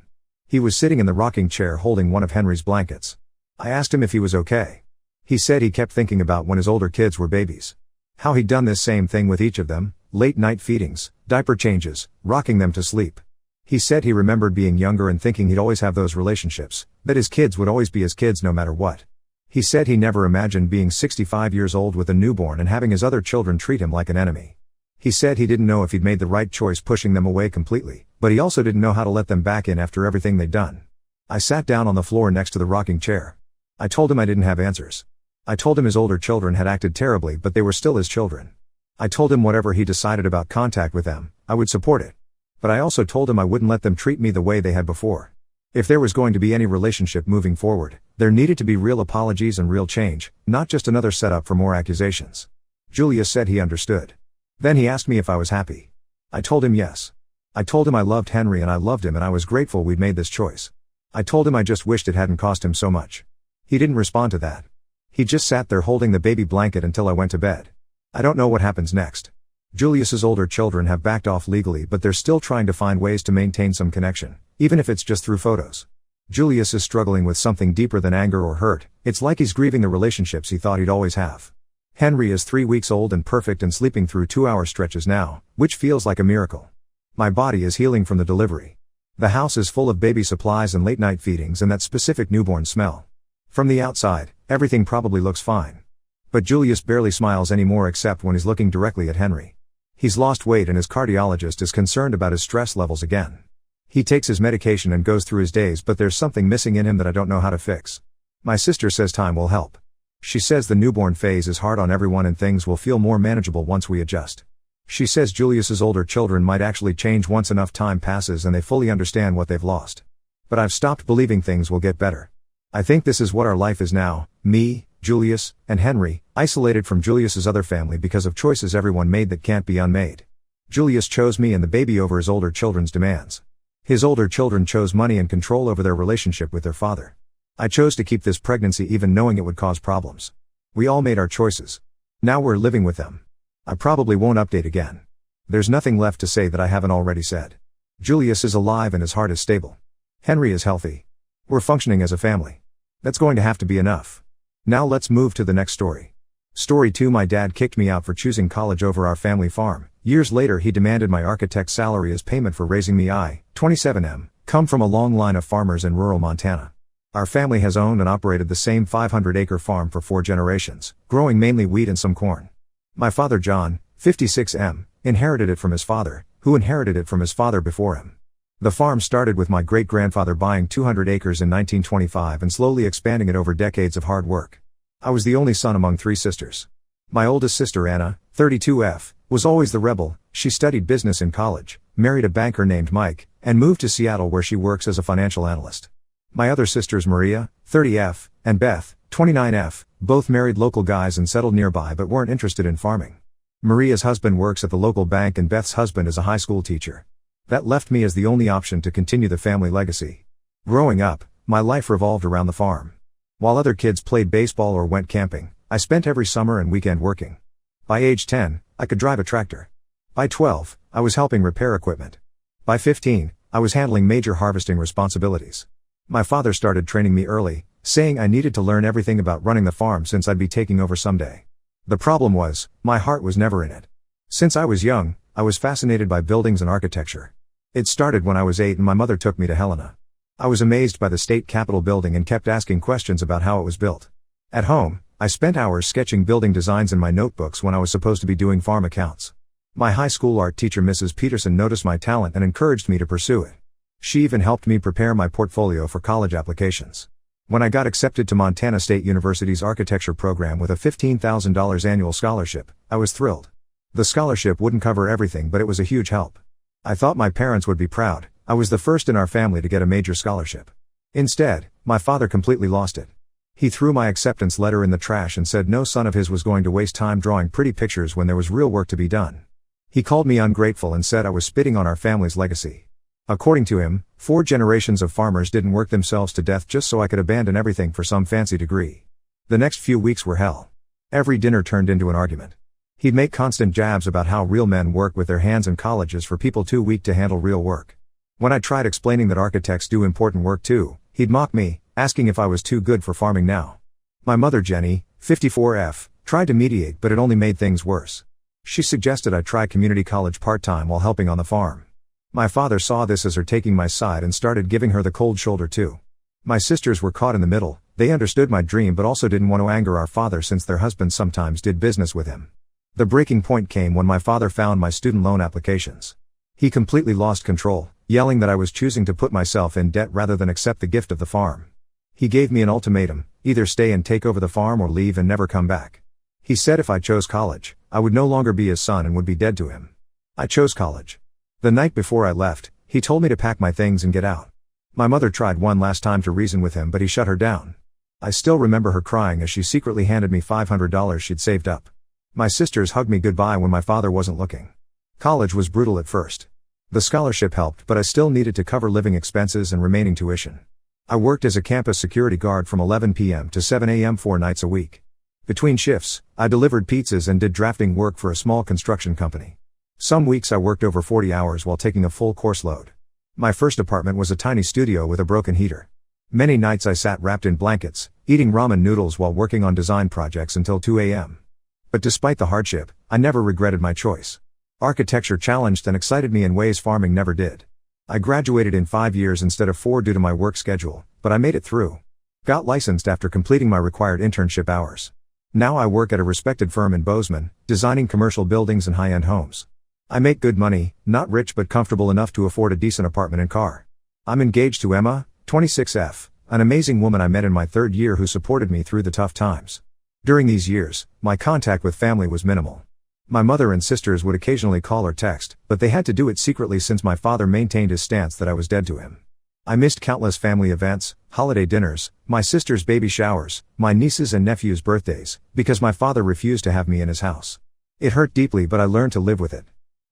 He was sitting in the rocking chair holding one of Henry's blankets. I asked him if he was okay. He said he kept thinking about when his older kids were babies. How he'd done this same thing with each of them, late night feedings, diaper changes, rocking them to sleep. He said he remembered being younger and thinking he'd always have those relationships, that his kids would always be his kids no matter what. He said he never imagined being 65 years old with a newborn and having his other children treat him like an enemy. He said he didn't know if he'd made the right choice pushing them away completely, but he also didn't know how to let them back in after everything they'd done. I sat down on the floor next to the rocking chair. I told him I didn't have answers. I told him his older children had acted terribly but they were still his children. I told him whatever he decided about contact with them, I would support it. But I also told him I wouldn't let them treat me the way they had before. If there was going to be any relationship moving forward, there needed to be real apologies and real change, not just another setup for more accusations. Julius said he understood. Then he asked me if I was happy. I told him yes. I told him I loved Henry and I loved him and I was grateful we'd made this choice. I told him I just wished it hadn't cost him so much. He didn't respond to that. He just sat there holding the baby blanket until I went to bed. I don't know what happens next. Julius's older children have backed off legally but they're still trying to find ways to maintain some connection, even if it's just through photos. Julius is struggling with something deeper than anger or hurt. It's like he's grieving the relationships he thought he'd always have. Henry is 3 weeks old and perfect and sleeping through 2-hour stretches now, which feels like a miracle. My body is healing from the delivery. The house is full of baby supplies and late night feedings and that specific newborn smell. From the outside, everything probably looks fine. But Julius barely smiles anymore except when he's looking directly at Henry. He's lost weight and his cardiologist is concerned about his stress levels again. He takes his medication and goes through his days but there's something missing in him that I don't know how to fix. My sister says time will help. She says the newborn phase is hard on everyone and things will feel more manageable once we adjust. She says Julius's older children might actually change once enough time passes and they fully understand what they've lost. But I've stopped believing things will get better. I think this is what our life is now, me, Julius, and Henry, isolated from Julius's other family because of choices everyone made that can't be unmade. Julius chose me and the baby over his older children's demands. His older children chose money and control over their relationship with their father. I chose to keep this pregnancy even knowing it would cause problems. We all made our choices. Now we're living with them. I probably won't update again. There's nothing left to say that I haven't already said. Julius is alive and his heart is stable. Henry is healthy. We're functioning as a family. That's going to have to be enough. Now let's move to the next story. Story 2. My dad kicked me out for choosing college over our family farm. Years later he demanded my architect's salary as payment for raising me. I, 27M, come from a long line of farmers in rural Montana. Our family has owned and operated the same 500-acre farm for 4 generations, growing mainly wheat and some corn. My father John, 56M, inherited it from his father, who inherited it from his father before him. The farm started with my great-grandfather buying 200 acres in 1925 and slowly expanding it over decades of hard work. I was the only son among 3 sisters. My oldest sister Anna, 32F, was always the rebel. She studied business in college, married a banker named Mike, and moved to Seattle where she works as a financial analyst. My other sisters Maria, 30F, and Beth, 29F, both married local guys and settled nearby but weren't interested in farming. Maria's husband works at the local bank and Beth's husband is a high school teacher. That left me as the only option to continue the family legacy. Growing up, my life revolved around the farm. While other kids played baseball or went camping, I spent every summer and weekend working. By age 10, I could drive a tractor. By 12, I was helping repair equipment. By 15, I was handling major harvesting responsibilities. My father started training me early, saying I needed to learn everything about running the farm since I'd be taking over someday. The problem was, my heart was never in it. Since I was young, I was fascinated by buildings and architecture. It started when I was 8 and my mother took me to Helena. I was amazed by the state capitol building and kept asking questions about how it was built. At home, I spent hours sketching building designs in my notebooks when I was supposed to be doing farm accounts. My high school art teacher Mrs. Peterson noticed my talent and encouraged me to pursue it. She even helped me prepare my portfolio for college applications. When I got accepted to Montana State University's architecture program with a $15,000 annual scholarship, I was thrilled. The scholarship wouldn't cover everything, but it was a huge help. I thought my parents would be proud. I was the first in our family to get a major scholarship. Instead, my father completely lost it. He threw my acceptance letter in the trash and said no son of his was going to waste time drawing pretty pictures when there was real work to be done. He called me ungrateful and said I was spitting on our family's legacy. According to him, 4 generations of farmers didn't work themselves to death just so I could abandon everything for some fancy degree. The next few weeks were hell. Every dinner turned into an argument. He'd make constant jabs about how real men work with their hands in colleges for people too weak to handle real work. When I tried explaining that architects do important work too, he'd mock me, asking if I was too good for farming now. My mother Jenny, 54F, tried to mediate, but it only made things worse. She suggested I try community college part-time while helping on the farm. My father saw this as her taking my side and started giving her the cold shoulder too. My sisters were caught in the middle. They understood my dream but also didn't want to anger our father since their husbands sometimes did business with him. The breaking point came when my father found my student loan applications. He completely lost control, yelling that I was choosing to put myself in debt rather than accept the gift of the farm. He gave me an ultimatum: either stay and take over the farm or leave and never come back. He said if I chose college, I would no longer be his son and would be dead to him. I chose college. The night before I left, he told me to pack my things and get out. My mother tried one last time to reason with him, but he shut her down. I still remember her crying as she secretly handed me $500 she'd saved up. My sisters hugged me goodbye when my father wasn't looking. College was brutal at first. The scholarship helped, but I still needed to cover living expenses and remaining tuition. I worked as a campus security guard from 11 p.m. to 7 a.m. 4 nights a week. Between shifts, I delivered pizzas and did drafting work for a small construction company. Some weeks I worked over 40 hours while taking a full course load. My first apartment was a tiny studio with a broken heater. Many nights I sat wrapped in blankets, eating ramen noodles while working on design projects until 2 a.m. But despite the hardship, I never regretted my choice. Architecture challenged and excited me in ways farming never did. I graduated in 5 years instead of 4 due to my work schedule, but I made it through. Got licensed after completing my required internship hours. Now I work at a respected firm in Bozeman, designing commercial buildings and high-end homes. I make good money, not rich but comfortable enough to afford a decent apartment and car. I'm engaged to Emma, 26F, an amazing woman I met in my 3rd year who supported me through the tough times. During these years, my contact with family was minimal. My mother and sisters would occasionally call or text, but they had to do it secretly since my father maintained his stance that I was dead to him. I missed countless family events, holiday dinners, my sister's baby showers, my nieces' and nephews' birthdays, because my father refused to have me in his house. It hurt deeply, but I learned to live with it.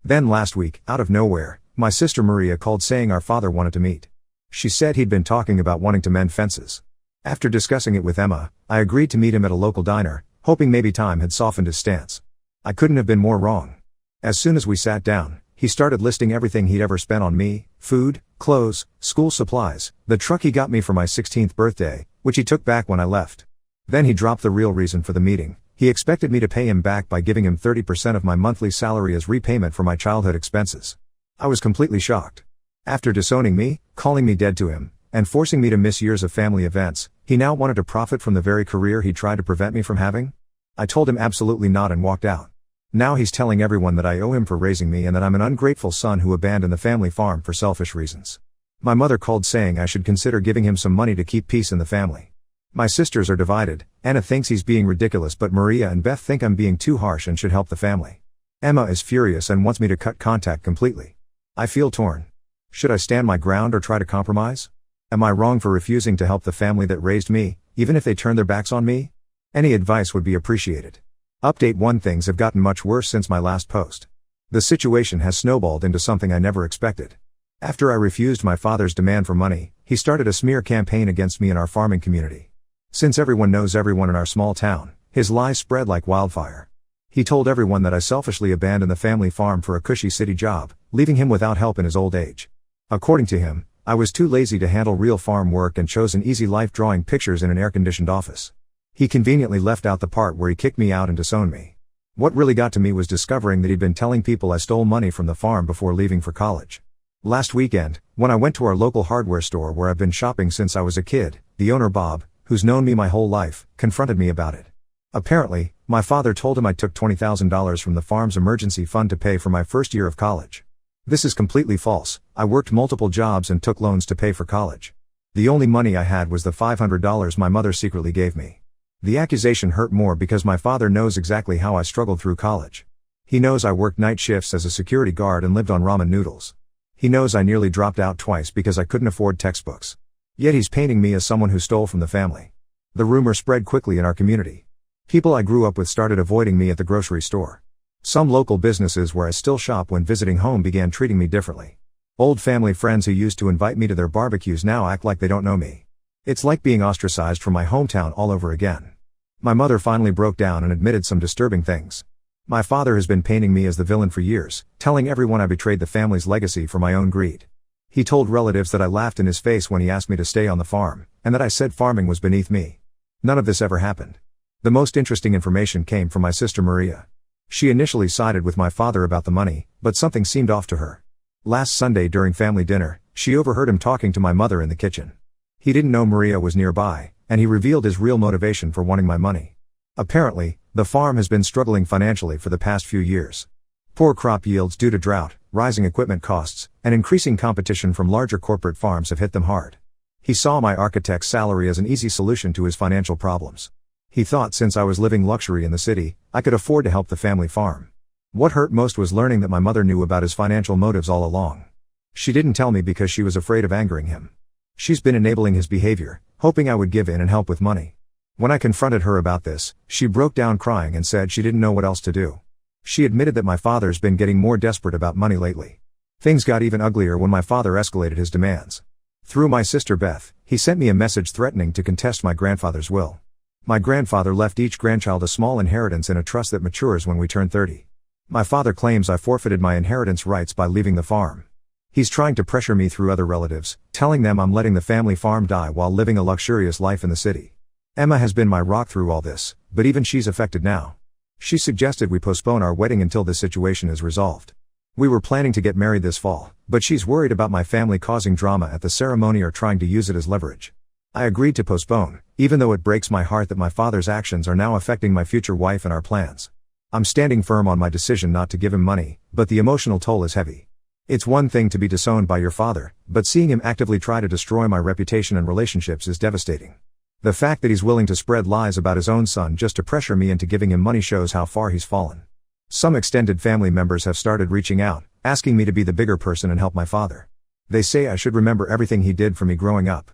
Then last week, out of nowhere, my sister Maria called saying our father wanted to meet. She said he'd been talking about wanting to mend fences. After discussing it with Emma, I agreed to meet him at a local diner, hoping maybe time had softened his stance. I couldn't have been more wrong. As soon as we sat down, he started listing everything he'd ever spent on me: food, clothes, school supplies, the truck he got me for my 16th birthday, which he took back when I left. Then he dropped the real reason for the meeting. He expected me to pay him back by giving him 30% of my monthly salary as repayment for my childhood expenses. I was completely shocked. After disowning me, calling me dead to him, and forcing me to miss years of family events, he now wanted to profit from the very career he tried to prevent me from having? I told him absolutely not and walked out. Now he's telling everyone that I owe him for raising me and that I'm an ungrateful son who abandoned the family farm for selfish reasons. My mother called saying I should consider giving him some money to keep peace in the family. My sisters are divided. Anna thinks he's being ridiculous, but Maria and Beth think I'm being too harsh and should help the family. Emma is furious and wants me to cut contact completely. I feel torn. Should I stand my ground or try to compromise? Am I wrong for refusing to help the family that raised me, even if they turn their backs on me? Any advice would be appreciated. Update 1: Things have gotten much worse since my last post. The situation has snowballed into something I never expected. After I refused my father's demand for money, he started a smear campaign against me in our farming community. Since everyone knows everyone in our small town, his lies spread like wildfire. He told everyone that I selfishly abandoned the family farm for a cushy city job, leaving him without help in his old age. According to him, I was too lazy to handle real farm work and chose an easy life drawing pictures in an air-conditioned office. He conveniently left out the part where he kicked me out and disowned me. What really got to me was discovering that he'd been telling people I stole money from the farm before leaving for college. Last weekend, when I went to our local hardware store where I've been shopping since I was a kid, the owner Bob, who's known me my whole life, confronted me about it. Apparently, my father told him I took $20,000 from the farm's emergency fund to pay for my first year of college. This is completely false. I worked multiple jobs and took loans to pay for college. The only money I had was the $500 my mother secretly gave me. The accusation hurt more because my father knows exactly how I struggled through college. He knows I worked night shifts as a security guard and lived on ramen noodles. He knows I nearly dropped out twice because I couldn't afford textbooks. Yet he's painting me as someone who stole from the family. The rumor spread quickly in our community. People I grew up with started avoiding me at the grocery store. Some local businesses where I still shop when visiting home began treating me differently. Old family friends who used to invite me to their barbecues now act like they don't know me. It's like being ostracized from my hometown all over again. My mother finally broke down and admitted some disturbing things. My father has been painting me as the villain for years, telling everyone I betrayed the family's legacy for my own greed. He told relatives that I laughed in his face when he asked me to stay on the farm, and that I said farming was beneath me. None of this ever happened. The most interesting information came from my sister Maria. She initially sided with my father about the money, but something seemed off to her. Last Sunday during family dinner, she overheard him talking to my mother in the kitchen. He didn't know Maria was nearby, and he revealed his real motivation for wanting my money. Apparently, the farm has been struggling financially for the past few years. Poor crop yields due to drought, rising equipment costs, and increasing competition from larger corporate farms have hit them hard. He saw my architect's salary as an easy solution to his financial problems. He thought since I was living luxury in the city, I could afford to help the family farm. What hurt most was learning that my mother knew about his financial motives all along. She didn't tell me because she was afraid of angering him. She's been enabling his behavior, hoping I would give in and help with money. When I confronted her about this, she broke down crying and said she didn't know what else to do. She admitted that my father's been getting more desperate about money lately. Things got even uglier when my father escalated his demands. Through my sister Beth, he sent me a message threatening to contest my grandfather's will. My grandfather left each grandchild a small inheritance in a trust that matures when we turn 30. My father claims I forfeited my inheritance rights by leaving the farm. He's trying to pressure me through other relatives, telling them I'm letting the family farm die while living a luxurious life in the city. Emma has been my rock through all this, but even she's affected now. She suggested we postpone our wedding until this situation is resolved. We were planning to get married this fall, but she's worried about my family causing drama at the ceremony or trying to use it as leverage. I agreed to postpone, even though it breaks my heart that my father's actions are now affecting my future wife and our plans. I'm standing firm on my decision not to give him money, but the emotional toll is heavy. It's one thing to be disowned by your father, but seeing him actively try to destroy my reputation and relationships is devastating. The fact that he's willing to spread lies about his own son just to pressure me into giving him money shows how far he's fallen. Some extended family members have started reaching out, asking me to be the bigger person and help my father. They say I should remember everything he did for me growing up.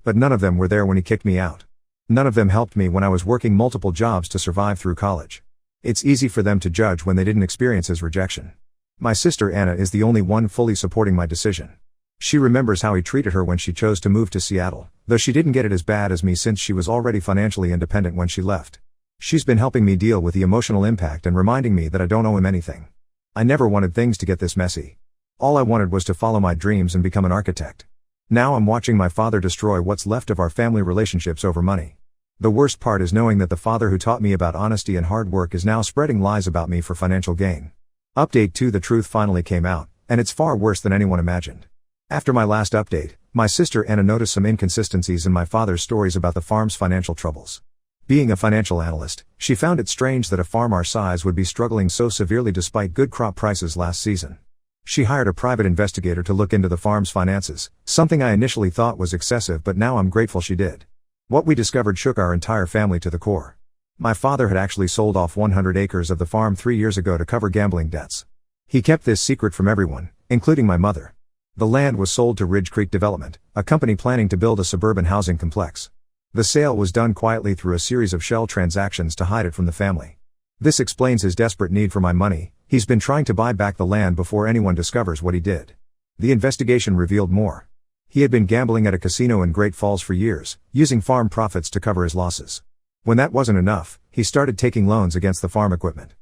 But none of them were there when he kicked me out. None of them helped me when I was working multiple jobs to survive through college. It's easy for them to judge when they didn't experience his rejection. My sister Anna is the only one fully supporting my decision. She remembers how he treated her when she chose to move to Seattle, though she didn't get it as bad as me since she was already financially independent when she left. She's been helping me deal with the emotional impact and reminding me that I don't owe him anything. I never wanted things to get this messy. All I wanted was to follow my dreams and become an architect. Now I'm watching my father destroy what's left of our family relationships over money. The worst part is knowing that the father who taught me about honesty and hard work is now spreading lies about me for financial gain. Update 2: The truth finally came out, and it's far worse than anyone imagined. After my last update, my sister Anna noticed some inconsistencies in my father's stories about the farm's financial troubles. Being a financial analyst, she found it strange that a farm our size would be struggling so severely despite good crop prices last season. She hired a private investigator to look into the farm's finances, something I initially thought was excessive, but now I'm grateful she did. What we discovered shook our entire family to the core. My father had actually sold off 100 acres of the farm 3 years ago to cover gambling debts. He kept this secret from everyone, including my mother. The land was sold to Ridge Creek Development, a company planning to build a suburban housing complex. The sale was done quietly through a series of shell transactions to hide it from the family. This explains his desperate need for my money. He's been trying to buy back the land before anyone discovers what he did. The investigation revealed more. He had been gambling at a casino in Great Falls for years, using farm profits to cover his losses. When that wasn't enough, he started taking loans against the farm equipment.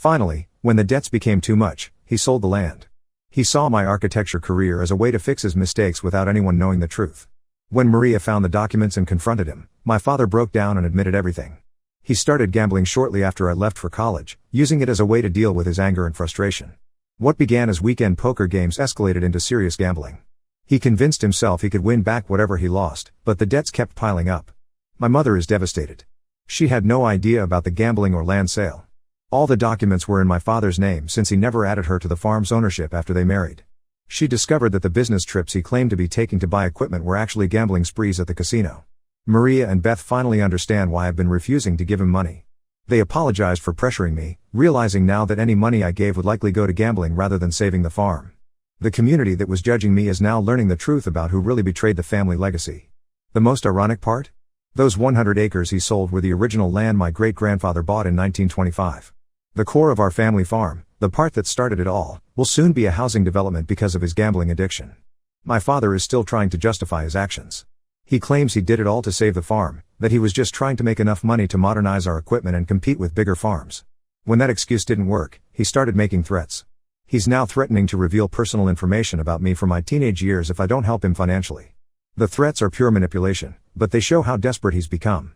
Finally, when the debts became too much, he sold the land. He saw my architecture career as a way to fix his mistakes without anyone knowing the truth. When Maria found the documents and confronted him, my father broke down and admitted everything. He started gambling shortly after I left for college, using it as a way to deal with his anger and frustration. What began as weekend poker games escalated into serious gambling. He convinced himself he could win back whatever he lost, but the debts kept piling up. My mother is devastated. She had no idea about the gambling or land sale. All the documents were in my father's name since he never added her to the farm's ownership after they married. She discovered that the business trips he claimed to be taking to buy equipment were actually gambling sprees at the casino. Maria and Beth finally understand why I've been refusing to give him money. They apologized for pressuring me, realizing now that any money I gave would likely go to gambling rather than saving the farm. The community that was judging me is now learning the truth about who really betrayed the family legacy. The most ironic part? Those 100 acres he sold were the original land my great-grandfather bought in 1925. The core of our family farm, the part that started it all, will soon be a housing development because of his gambling addiction. My father is still trying to justify his actions. He claims he did it all to save the farm, that he was just trying to make enough money to modernize our equipment and compete with bigger farms. When that excuse didn't work, he started making threats. He's now threatening to reveal personal information about me from my teenage years if I don't help him financially. The threats are pure manipulation, but they show how desperate he's become.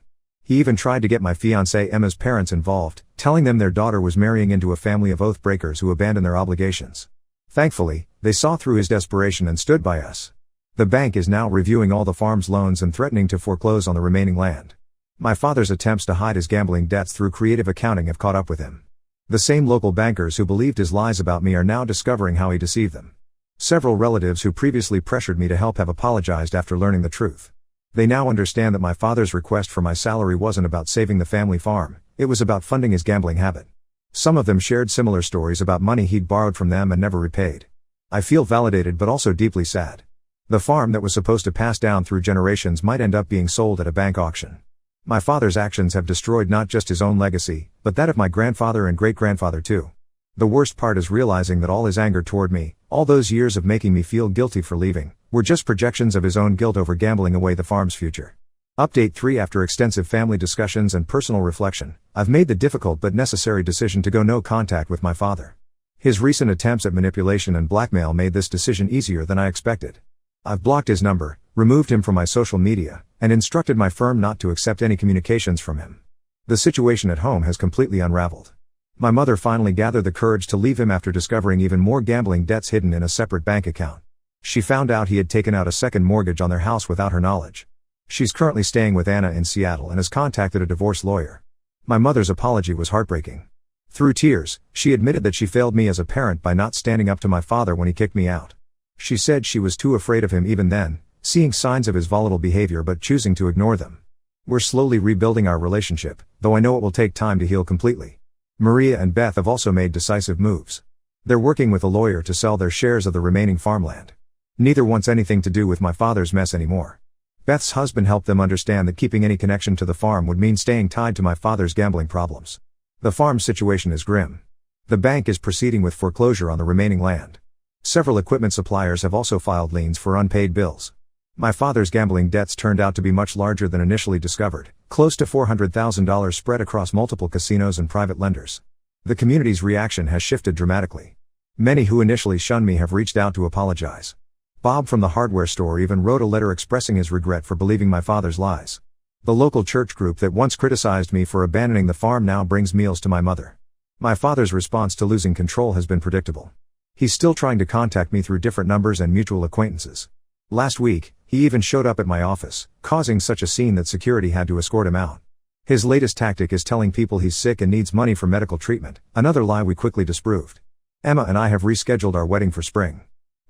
He even tried to get my fiancée Emma's parents involved, telling them their daughter was marrying into a family of oath breakers who abandoned their obligations. Thankfully, they saw through his desperation and stood by us. The bank is now reviewing all the farm's loans and threatening to foreclose on the remaining land. My father's attempts to hide his gambling debts through creative accounting have caught up with him. The same local bankers who believed his lies about me are now discovering how he deceived them. Several relatives who previously pressured me to help have apologized after learning the truth. They now understand that my father's request for my salary wasn't about saving the family farm, it was about funding his gambling habit. Some of them shared similar stories about money he'd borrowed from them and never repaid. I feel validated but also deeply sad. The farm that was supposed to pass down through generations might end up being sold at a bank auction. My father's actions have destroyed not just his own legacy, but that of my grandfather and great-grandfather too. The worst part is realizing that all his anger toward me, all those years of making me feel guilty for leaving, were just projections of his own guilt over gambling away the farm's future. Update 3 After extensive family discussions and personal reflection, I've made the difficult but necessary decision to go no contact with my father. His recent attempts at manipulation and blackmail made this decision easier than I expected. I've blocked his number, removed him from my social media, and instructed my firm not to accept any communications from him. The situation at home has completely unraveled. My mother finally gathered the courage to leave him after discovering even more gambling debts hidden in a separate bank account. She found out he had taken out a second mortgage on their house without her knowledge. She's currently staying with Anna in Seattle and has contacted a divorce lawyer. My mother's apology was heartbreaking. Through tears, she admitted that she failed me as a parent by not standing up to my father when he kicked me out. She said she was too afraid of him even then, seeing signs of his volatile behavior but choosing to ignore them. We're slowly rebuilding our relationship, though I know it will take time to heal completely. Maria and Beth have also made decisive moves. They're working with a lawyer to sell their shares of the remaining farmland. Neither wants anything to do with my father's mess anymore. Beth's husband helped them understand that keeping any connection to the farm would mean staying tied to my father's gambling problems. The farm situation is grim. The bank is proceeding with foreclosure on the remaining land. Several equipment suppliers have also filed liens for unpaid bills. My father's gambling debts turned out to be much larger than initially discovered, close to $400,000 spread across multiple casinos and private lenders. The community's reaction has shifted dramatically. Many who initially shunned me have reached out to apologize. Bob from the hardware store even wrote a letter expressing his regret for believing my father's lies. The local church group that once criticized me for abandoning the farm now brings meals to my mother. My father's response to losing control has been predictable. He's still trying to contact me through different numbers and mutual acquaintances. Last week, he even showed up at my office, causing such a scene that security had to escort him out. His latest tactic is telling people he's sick and needs money for medical treatment, another lie we quickly disproved. Emma and I have rescheduled our wedding for spring.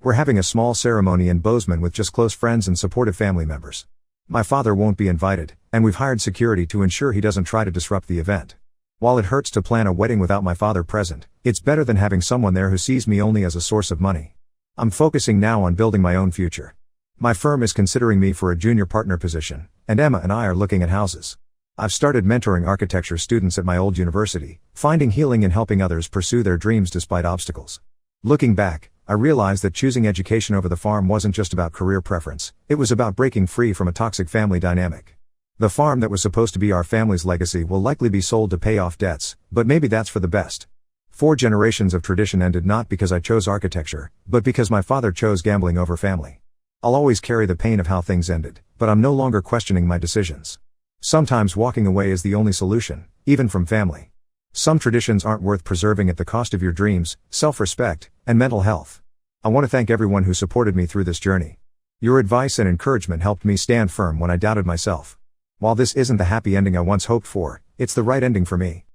We're having a small ceremony in Bozeman with just close friends and supportive family members. My father won't be invited, and we've hired security to ensure he doesn't try to disrupt the event. While it hurts to plan a wedding without my father present, it's better than having someone there who sees me only as a source of money. I'm focusing now on building my own future. My firm is considering me for a junior partner position, and Emma and I are looking at houses. I've started mentoring architecture students at my old university, finding healing in helping others pursue their dreams despite obstacles. Looking back, I realized that choosing education over the farm wasn't just about career preference, it was about breaking free from a toxic family dynamic. The farm that was supposed to be our family's legacy will likely be sold to pay off debts, but maybe that's for the best. 4 generations of tradition ended not because I chose architecture, but because my father chose gambling over family. I'll always carry the pain of how things ended, but I'm no longer questioning my decisions. Sometimes walking away is the only solution, even from family. Some traditions aren't worth preserving at the cost of your dreams, self-respect, and mental health. I want to thank everyone who supported me through this journey. Your advice and encouragement helped me stand firm when I doubted myself. While this isn't the happy ending I once hoped for, it's the right ending for me.